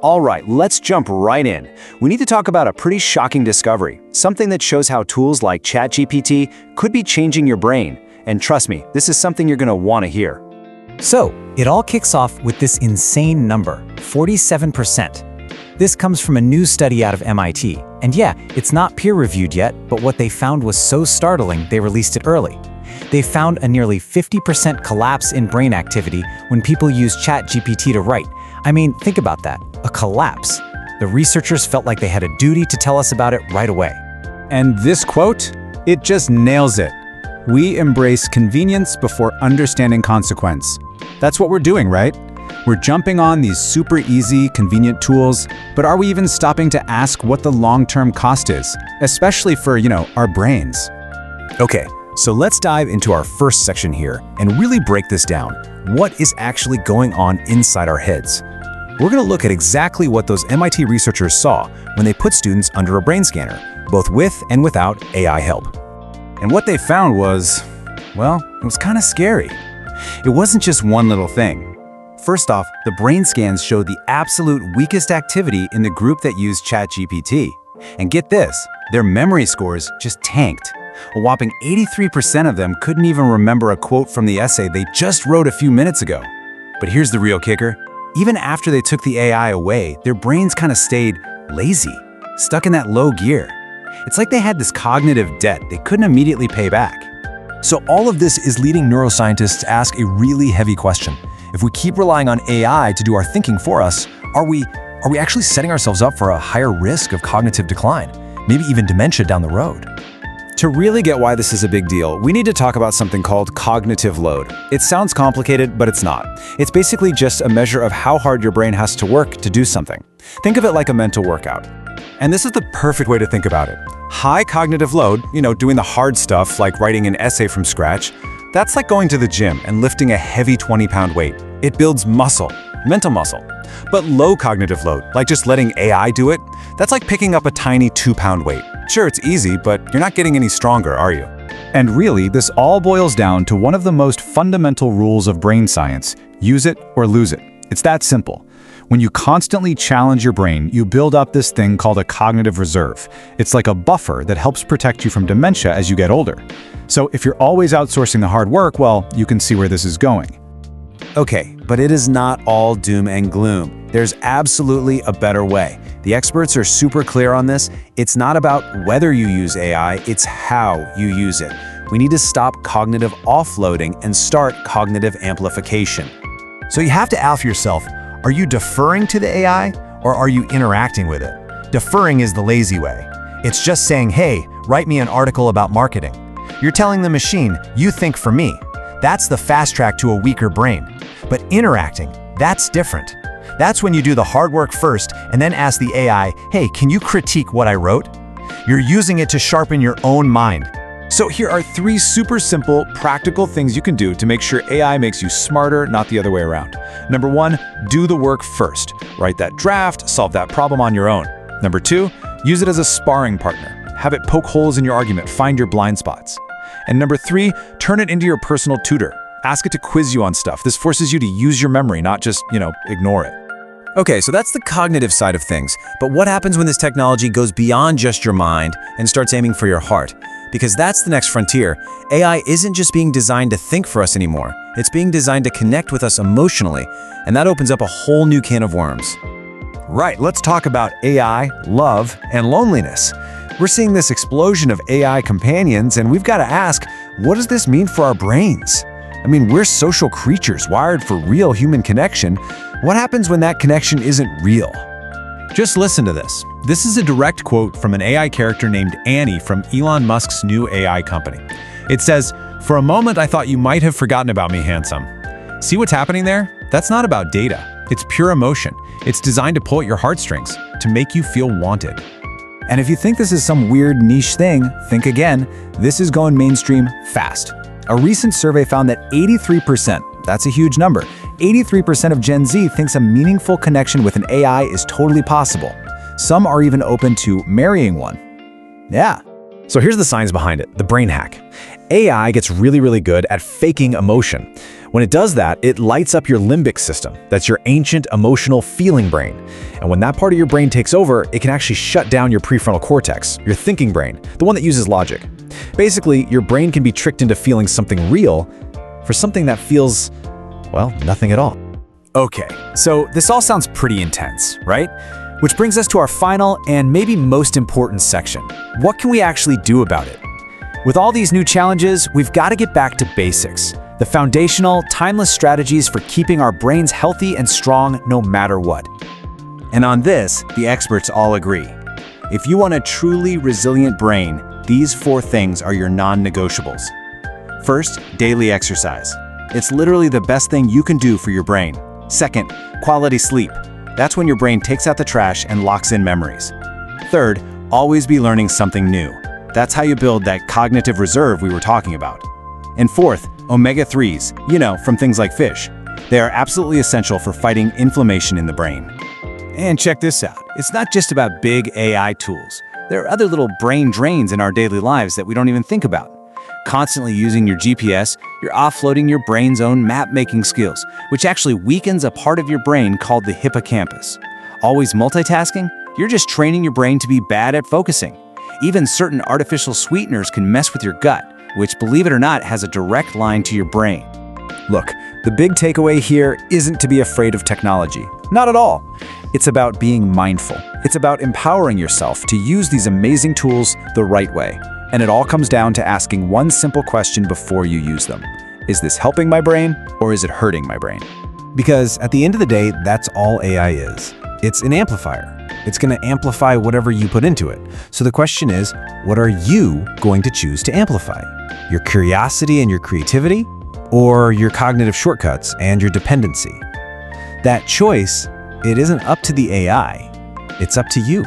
All right, let's jump right in. We need to talk about a pretty shocking discovery, something that shows how tools like ChatGPT could be changing your brain. And trust me, this is something you're going to want to hear. So, it all kicks off with this insane number, 47%. This comes from a new study out of MIT. And yeah, it's not peer-reviewed yet, but what they found was so startling they released it early. They found a nearly 50% collapse in brain activity when people use ChatGPT to write. I mean, think about that, a collapse. The researchers felt like they had a duty to tell us about it right away. And this quote, it just nails it. We embrace convenience before understanding consequence. That's what we're doing, right? We're jumping on these super easy, convenient tools, but are we even stopping to ask what the long-term cost is, especially for, our brains? Okay, so let's dive into our first section here and really break this down. What is actually going on inside our heads? We're going to look at exactly what those MIT researchers saw when they put students under a brain scanner, both with and without AI help. And what they found was, well, it was kind of scary. It wasn't just one little thing. First off, the brain scans showed the absolute weakest activity in the group that used ChatGPT. And get this, their memory scores just tanked. A whopping 83% of them couldn't even remember a quote from the essay they just wrote a few minutes ago. But here's the real kicker. Even after they took the AI away, their brains kind of stayed lazy, stuck in that low gear. It's like they had this cognitive debt they couldn't immediately pay back. So all of this is leading neuroscientists to ask a really heavy question. If we keep relying on AI to do our thinking for us, are we actually setting ourselves up for a higher risk of cognitive decline, maybe even dementia down the road? To really get why this is a big deal, we need to talk about something called cognitive load. It sounds complicated, but it's not. It's basically just a measure of how hard your brain has to work to do something. Think of it like a mental workout. And this is the perfect way to think about it. High cognitive load, doing the hard stuff like writing an essay from scratch, that's like going to the gym and lifting a heavy 20-pound weight. It builds muscle, mental muscle. But low cognitive load, like just letting AI do it, that's like picking up a tiny 2-pound weight. Sure, it's easy, but you're not getting any stronger, are you? And really, this all boils down to one of the most fundamental rules of brain science: use it or lose it. It's that simple. When you constantly challenge your brain, you build up this thing called a cognitive reserve. It's like a buffer that helps protect you from dementia as you get older. So if you're always outsourcing the hard work, well, you can see where this is going. Okay, but it is not all doom and gloom. There's absolutely a better way. The experts are super clear on this. It's not about whether you use AI, it's how you use it. We need to stop cognitive offloading and start cognitive amplification. So you have to ask yourself, are you deferring to the AI or are you interacting with it? Deferring is the lazy way. It's just saying, hey, write me an article about marketing. You're telling the machine, you think for me. That's the fast track to a weaker brain. But interacting, that's different. That's when you do the hard work first and then ask the AI, hey, can you critique what I wrote? You're using it to sharpen your own mind. So here are 3 super simple, practical things you can do to make sure AI makes you smarter, not the other way around. Number 1, do the work first. Write that draft, solve that problem on your own. Number 2, use it as a sparring partner. Have it poke holes in your argument, find your blind spots. And number 3, turn it into your personal tutor. Ask it to quiz you on stuff. This forces you to use your memory, not just, ignore it. Okay, so that's the cognitive side of things. But what happens when this technology goes beyond just your mind and starts aiming for your heart? Because that's the next frontier. AI isn't just being designed to think for us anymore. It's being designed to connect with us emotionally, and that opens up a whole new can of worms. Right, let's talk about AI, love, and loneliness. We're seeing this explosion of AI companions, and we've got to ask, what does this mean for our brains? I mean, we're social creatures wired for real human connection. What happens when that connection isn't real? Just listen to this. This is a direct quote from an AI character named Annie from Elon Musk's new AI company. It says, "For a moment, I thought you might have forgotten about me, handsome." See what's happening there? That's not about data. It's pure emotion. It's designed to pull at your heartstrings, to make you feel wanted. And if you think this is some weird niche thing, think again. This is going mainstream fast. A recent survey found that 83%, that's a huge number, 83% of Gen Z thinks a meaningful connection with an AI is totally possible. Some are even open to marrying one. Yeah. So here's the science behind it, the brain hack. AI gets really good at faking emotion. When it does that, it lights up your limbic system. That's your ancient emotional feeling brain. And when that part of your brain takes over, it can actually shut down your prefrontal cortex, your thinking brain, the one that uses logic. Basically, your brain can be tricked into feeling something real for something that feels, well, nothing at all. Okay, so this all sounds pretty intense, right? Which brings us to our final and maybe most important section. What can we actually do about it? With all these new challenges, we've got to get back to basics. The foundational, timeless strategies for keeping our brains healthy and strong no matter what. And on this, the experts all agree. If you want a truly resilient brain, these 4 things are your non-negotiables. First, daily exercise. It's literally the best thing you can do for your brain. Second, quality sleep. That's when your brain takes out the trash and locks in memories. Third, always be learning something new. That's how you build that cognitive reserve we were talking about. And fourth, omega-3s, from things like fish. They are absolutely essential for fighting inflammation in the brain. And check this out. It's not just about big AI tools. There are other little brain drains in our daily lives that we don't even think about. Constantly using your GPS, you're offloading your brain's own map-making skills, which actually weakens a part of your brain called the hippocampus. Always multitasking, you're just training your brain to be bad at focusing. Even certain artificial sweeteners can mess with your gut, which, believe it or not, has a direct line to your brain. Look, the big takeaway here isn't to be afraid of technology. Not at all. It's about being mindful. It's about empowering yourself to use these amazing tools the right way. And it all comes down to asking one simple question before you use them. Is this helping my brain, or is it hurting my brain? Because at the end of the day, that's all AI is. It's an amplifier. It's going to amplify whatever you put into it. So the question is, what are you going to choose to amplify? Your curiosity and your creativity, or your cognitive shortcuts and your dependency? That choice, it isn't up to the AI. It's up to you.